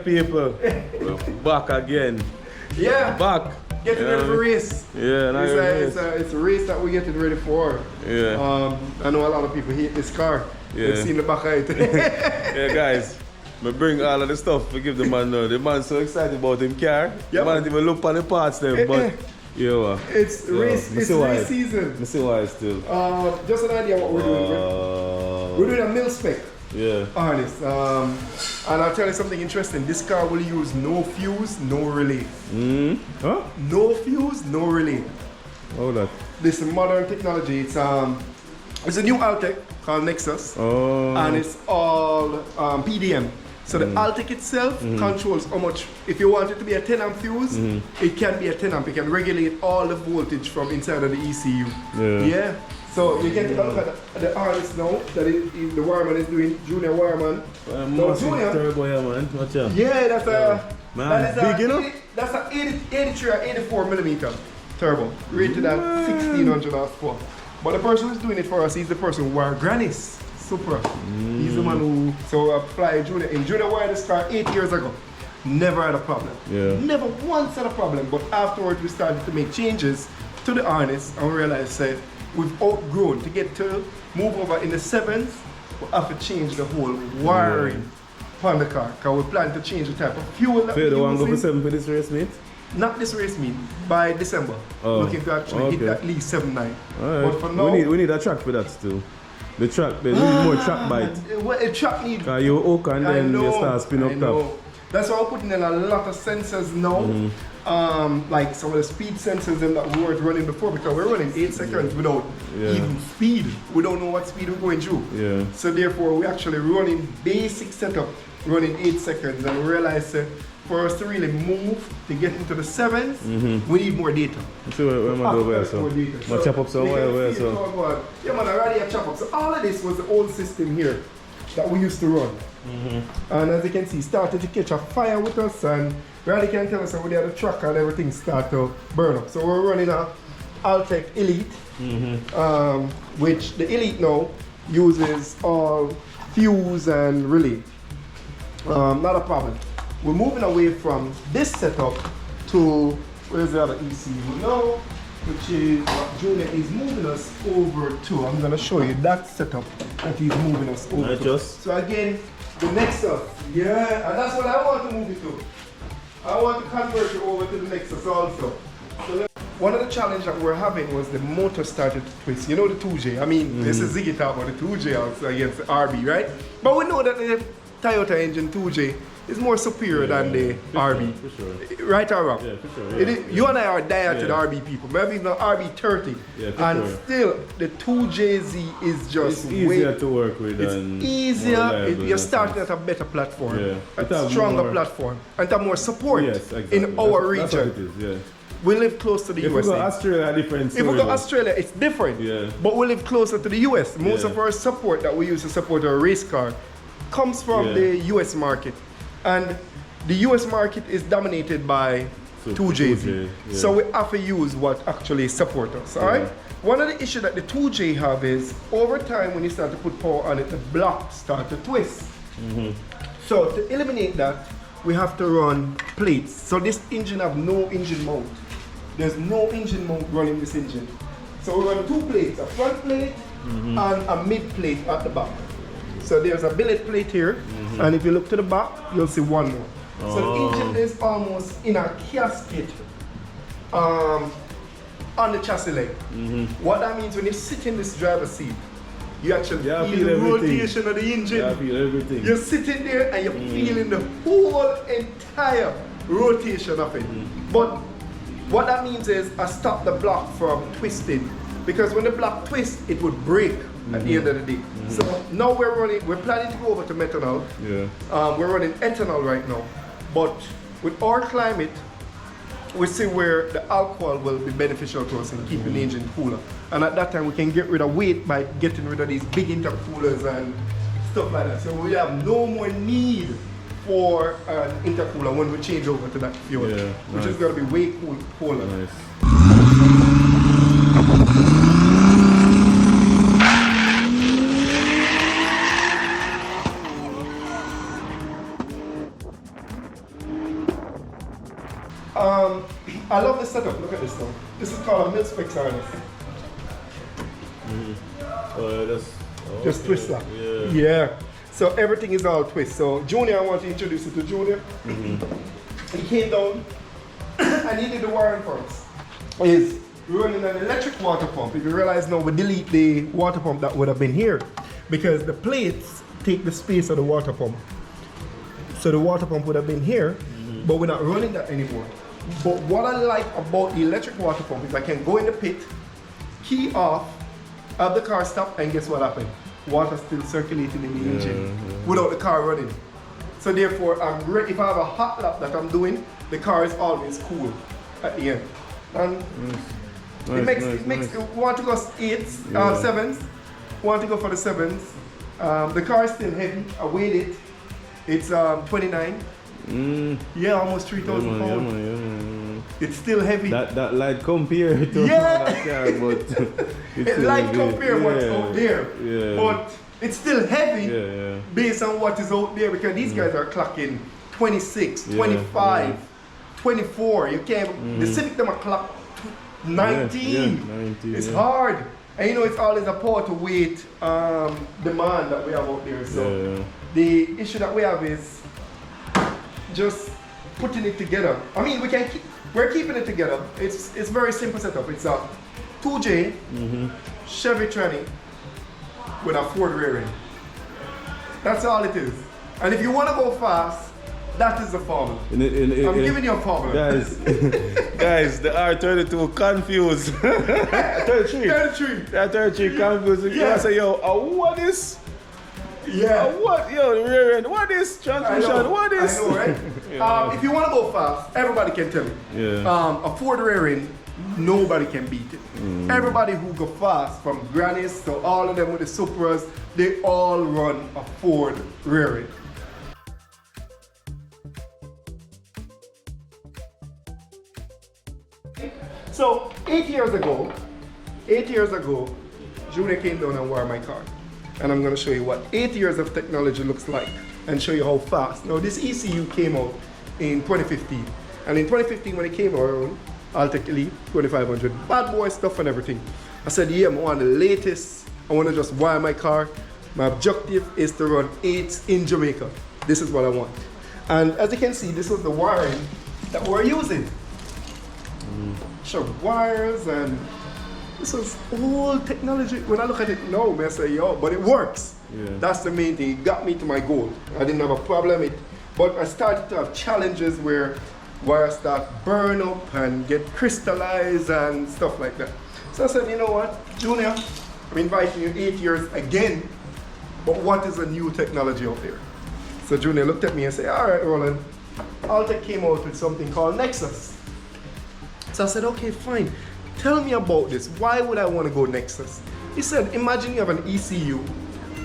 people, we're back again. Yeah. Back. Getting ready for a race. Yeah, it's a race that we're getting ready for. Yeah. I know a lot of people hate this car. Yeah. They've seen the back of it. Yeah, guys. I bring all of the stuff to give the man now. The man's so excited about him car. Yep. The man even look on the parts them, but yeah. It's race season. I see why still. Just an idea what we're doing. We're doing a MilSpec harness. And I'll tell you something interesting. This car will use no fuse, no relay. Huh? No fuse, no relay. Oh, that. This is modern technology. It's a new Altec called Nexus. And it's all PDM. So the Altec itself controls how much, if you want it to be a 10 amp fuse, it can be a 10 amp. It can regulate all the voltage from inside of the ECU. Yeah. So you can take a look at the harness now that the wireman is doing, junior wireman. Junior. Turbo here, man. Watch out. Yeah, that's big, you know? That's a 83 or 84 millimeter turbo, rated at 1600 horsepower. But the person who's doing it for us, he's the person who wore Grannis Supra. He's the man who fly Junior. In Junior wired this car 8 years ago. Never had a problem. Never once had a problem. But afterwards we started to make changes to the harness and realized that we've outgrown. To get to move over in the 7s, we have to change the whole wiring on the car. Because we plan to change the type of fuel that we're using. So you want to go for 7 for this race, mate? Not this race meet, by December. Looking to actually hit at least 7-9. Right. But for now, we need a track for that still. The track, they need more track bite. A track need. Because you hook and then you start spin up top. That's why we're putting in a lot of sensors now. Like some of the speed sensors that we weren't running before, because we're running 8 seconds without even speed. We don't know what speed we're going through. So therefore we're actually running basic setup, running 8 seconds, and we realize for us to really move to get into the 7s, we need more data. So where am I going so? My chop up so where so? Yeah man, already a chop up. So all of this was the old system here that we used to run. And as you can see, started to catch a fire with us, and really can tell us that we had a truck and everything start to burn up. So we're running a Altec Elite, which the Elite now uses all fuse and relay. Not a problem. We're moving away from this setup to, where's the other ECU now, which is what Junior is moving us over to. I'm going to show you that setup that he's moving us over to. So again, the Nexus, and that's what I want to move it to. I want to convert it over to the Nexus also. So one of the challenges that we're having was the motor started to twist. You know the 2J, I mean, this is Ziggy talk about the 2J also against the RB, right? But we know that the Toyota engine 2J is more superior than the RB. For sure. Right or wrong? Yeah, for sure. You and I are dieted RB people. Maybe even RB30. And still, the 2JZ is just it's easier to work with. It's easier. You're starting at a better platform. A stronger platform. And have more support in our region. That's what it is, we live close to the USA. If we go Australia, different story. If we go Australia, it's different. But we live closer to the US. Most of our support that we use to support our race car comes from the US market. And the US market is dominated by 2Js. So we have to use what actually support us, alright? One of the issues that the 2J have is, over time when you start to put power on it, the blocks start to twist. So to eliminate that, we have to run plates. So this engine have no engine mount. There's no engine mount running this engine. So we run 2 plates, a front plate and a mid plate at the back. So there's a billet plate here, and if you look to the back, you'll see one more. So the engine is almost in a casket on the chassis leg. What that means, when you sit in this driver's seat, you actually feel the rotation of the engine. Feel everything. You're sitting there and you're feeling the whole entire rotation of it. But what that means is I stop the block from twisting, because when the block twists, it would break at the end of the day. So now we're planning to go over to methanol. We're running ethanol right now. But with our climate, we see where the alcohol will be beneficial to us in keeping the engine cooler. And at that time we can get rid of weight by getting rid of these big intercoolers and stuff like that. So we have no more need for an intercooler when we change over to that fuel, which is going to be way cooler. also. This is called a MilSpec harness. Oh, that's Just twist that. Yeah. Yeah. So everything is all twist. So Junior, I want to introduce you to Junior. He came down and he did the wiring for us. Is running an electric water pump. If you realize now, we delete the water pump that would have been here because the plates take the space of the water pump. So the water pump would have been here, but we're not running that anymore. But what I like about the electric water pump is I can go in the pit, key off, have the car stop, and guess what happened? Water still circulating in the engine without the car running. So therefore, I'm great. If I have a hot lap that I'm doing, the car is always cool at the end. And it makes you want to go 8s, 7s, want to go for the 7s. The car is still heavy. I weighed it. It's 29. Yeah, almost 3,000 pounds. It's still heavy. That light compared to that car, but it's light compared to what's out there. Yeah. But it's still heavy based on what is out there because these guys are clocking 26, 25, 24. You can't. The Civic them are clock 19. 19. It's hard. And you know it's always a power to weight demand that we have out there. So the issue that we have is just putting it together. I mean, we're keeping it together. It's very simple setup. It's a 2J Chevy tranny with a Ford rear end. That's all it is. And if you want to go fast, that is the formula. I'm giving you a formula. Guys, the R32 confused. 33. 33. That 33 confused. Yeah. You say, yo, what is? Yeah. What? Yo, the rear end. What is transmission? What is? I know, right? If you want to go fast, everybody can tell you. Yeah. A Ford rear end, nobody can beat it. Everybody who go fast, from grannies to all of them with the Supras, they all run a Ford rear end. So 8 years ago, Junior came down and wired my car. And I'm going to show you what 8 years of technology looks like and show you how fast. Now this ECU came out in 2015. And in 2015 when it came out, Altec Elite 2500, bad boy stuff and everything. I said, yeah, I want the latest. I want to just wire my car. My objective is to run 8s in Jamaica. This is what I want. And as you can see, this was the wiring that we're using. Sure, wires and this was old technology. When I look at it now, I say, yo, but it works. That's the main thing. It got me to my goal. I didn't have a problem. But I started to have challenges where wires start burn up and get crystallized and stuff like that. So I said, you know what, Junior, I'm inviting you 8 years again, but what is a new technology out there? So Junior looked at me and said, all right, Roland, Altec came out with something called Nexus. So I said, okay, fine. Tell me about this. Why would I want to go Nexus? He said, imagine you have an ECU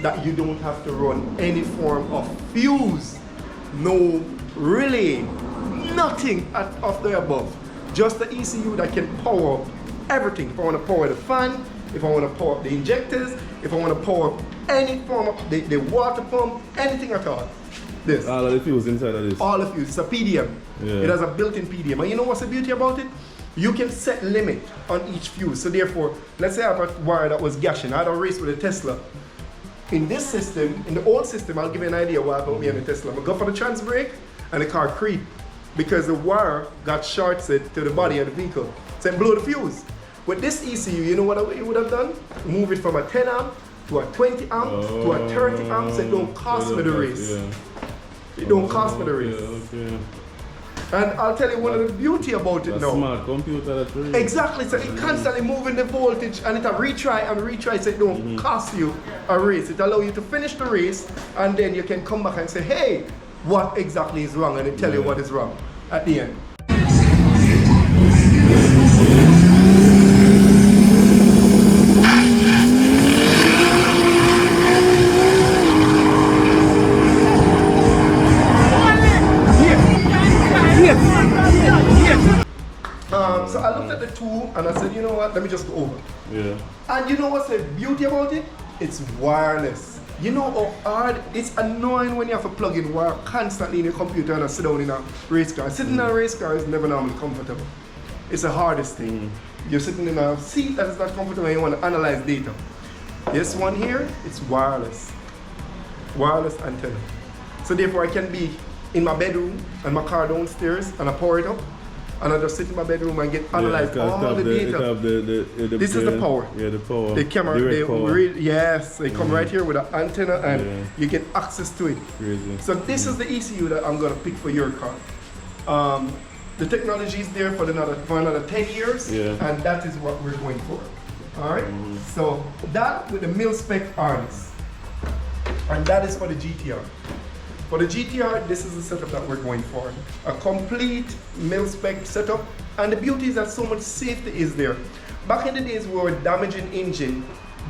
that you don't have to run any form of fuse, no relay, nothing of the above. Just the ECU that can power everything. If I want to power the fan, if I want to power up the injectors, if I want to power up any form of the water pump, anything at all. This. All of the fuse inside of this. All of fuse. It's a PDM. It has a built-in PDM. And you know what's the beauty about it? You can set limit on each fuse. So therefore, let's say I have a wire that was gashing. I had a race with a Tesla. In this system, in the old system, I'll give you an idea what happened with me and the Tesla. I go for the trans brake and the car creep because the wire got shorted to the body of the vehicle. So it blew the fuse. With this ECU, you know what it would have done? Move it from a 10 amp to a 20 amp to a 30 amp, so it don't cost me the race. It don't cost me the race. And I'll tell you one of the beauty about it now. Smart computer that's really exactly, so it constantly moving the voltage and it'll retry and retry so it don't cost you a race. It allows you to finish the race and then you can come back and say, hey, what exactly is wrong? And it tell you what is wrong at the end. So I looked at the two and I said, you know what, let me just go over. And you know what's the beauty about it? It's wireless. You know how hard, it's annoying when you have to plug in wire constantly in your computer and sit down in a race car. Sitting in a race car is never normally comfortable. it's the hardest thing. You're sitting in a seat that is not comfortable and you want to analyze data. This one here, it's wireless. Wireless antenna. So therefore I can be in my bedroom and my car downstairs and I power it up and I just sit in my bedroom and get analyze all the data. This is the power. Yeah, the power. The camera, yes, they come right here with an antenna and you get access to it. Crazy. So this is the ECU that I'm gonna pick for your car. The technology is there for another 10 years, and that is what we're going for. All right. So that with the MilSpec harness, and that is for the GTR. For the GTR, this is the setup that we're going for. A complete MilSpec setup, and the beauty is that so much safety is there. Back in the days, we were damaging engine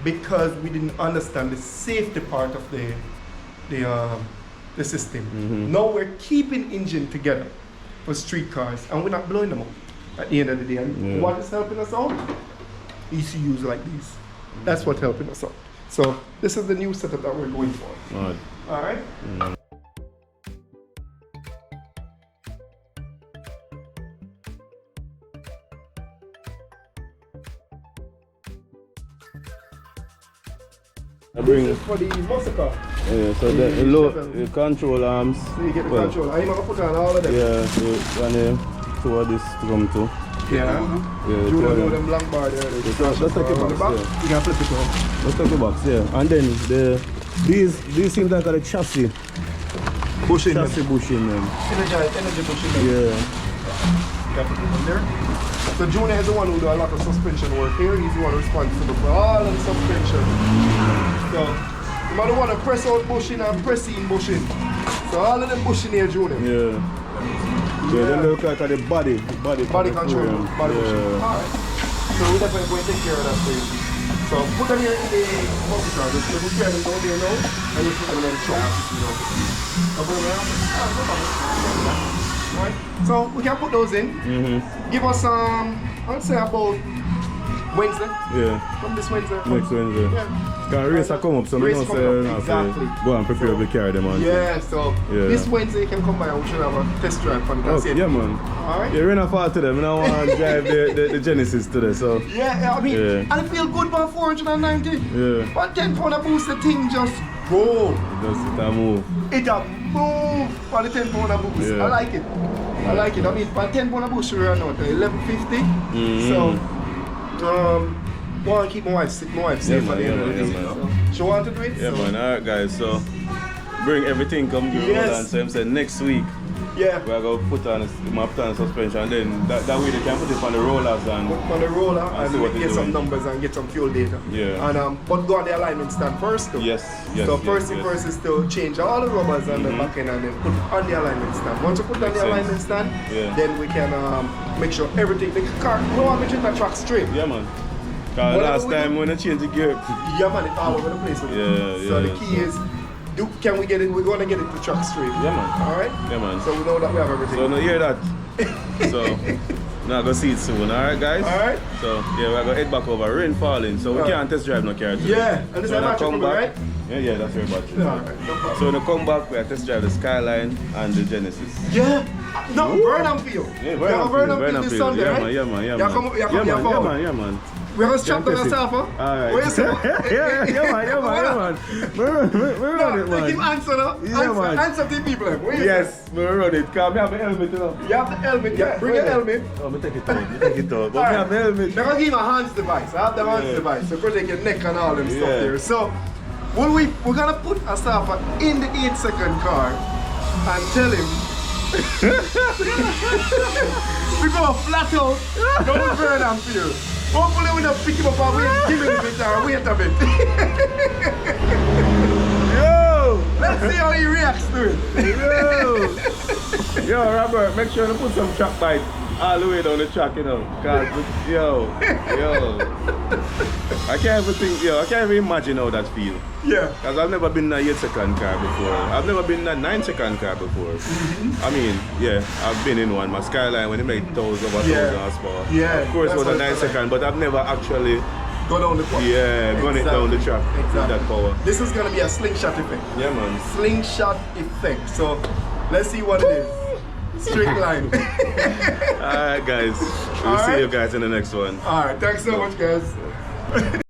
because we didn't understand the safety part of the system. Now we're keeping engine together for street cars, and we're not blowing them up at the end of the day. And what is helping us out? ECUs like these. That's what's helping us out. So this is the new setup that we're going for. All right. I bring this is for the muscle car. Yeah, so the control arms. So you get the control. I'm gonna put on all of them. Yeah, and two of this to come to. Yeah. You know them long bar there. Let's take it box. You can flip it on. Let's take the box, yeah. And then these seem like a chassis. Bushing chassis them. bushing them. Energy bushing them. Yeah. You can put it on there. So Junior is the one who do a lot of suspension work here. He's the one responsible for all of the suspension. So you might want to press out bushing and press in bushing. So all of them bushing here, Junior. Yeah. So they look like the body control. Body bushing. Alright. So we're definitely going to take care of that for you. So put them here in the multi car. Just put them down there now and you put them in the truck. Right. So we can put those in. Give us I'd say about Wednesday. Yeah. From this Wednesday. Next Wednesday. Yeah. Can race come up, so we don't say exactly. Go and prepare to carry them on. Yeah, so this Wednesday you can come by and we should have a test drive for the okay, yeah, man. Alright. Yeah, we're not far today. We don't want to drive the Genesis today, so. Yeah, I mean, and it feels good for 490. Yeah. But 10 pound a boost, the thing just go. It move. It a move for the 10 pound a boost. Yeah. I like it. I like it. I mean, for 10 pound a boost, we're now at 1150. So, I want to keep my wife safe at the end of the day. So, she want to do it? Yeah, so. man. Alright, guys. So, bring everything come to Yes. So I'm saying next week. Yeah. We're going to put on a suspension, and then that way they can put it on the rollers and put on the roller and get some doing. numbers and get some fuel data. Yeah. And but go on the alignment stand first though. Yes. So first is to change all the rubbers on the back end and then put it on the alignment stand. Once you put it on the alignment stand, then we can make sure everything, the car, we want to make the track straight. Yeah, man. Last time when I changed the gear. Yeah, man, it's all over the place. So the key is, can we get it? We're going to get it to track straight. Yeah, man. All right? Yeah, man. So we know that we have everything. So, no hear that. So, now go see it soon, alright, guys? Alright. So, yeah, we're going to head back over. Rain falling, so we can't test drive no car today. Yeah, and this is battery come back, back, right? Yeah, that's your battery. Alright, no problem. So, when I come back, we'll test drive the Skyline and the Genesis. Yeah. No, Burnham Field. Yeah, Burnham Field this Sunday, right? Yeah, man. Yeah, man. We're going to strap to Asafa. Alright. Where you say? Yeah, man. We're on it, man. Give answer now. Yeah, man. Answer to the people. Yes, we're on it. Because I have a helmet, you know. You have the helmet, yeah. Bring your helmet. Oh, me take it out. But I have the helmet. They're going to give you a hands device. I have the hands device. So protect your neck and all them stuff there. So, we're going to put Asafa in the 8-second car and tell him we go flat out, don't burn and feel. Hopefully we don't pick him up and wait, give him a bit or wait a bit. Yo! Let's see how he reacts to it. Yo, Robert, make sure to put some track bite all the way down the track, you know. Cause, yo. I can't even imagine how that feels. Yeah. Because I've never been in a 8-second car before. I've never been in a 9-second car before. I mean, yeah, I've been in one. My Skyline when it made 1,000 horsepower. Yeah. Of course it was a 9-second, but I've never actually go down the track. Yeah, gone it down the track with that power. This is gonna be a slingshot effect. Yeah, man. Slingshot effect. So let's see what it is. Straight line. Alright guys, we'll see you guys in the next one. Alright, thanks so much guys.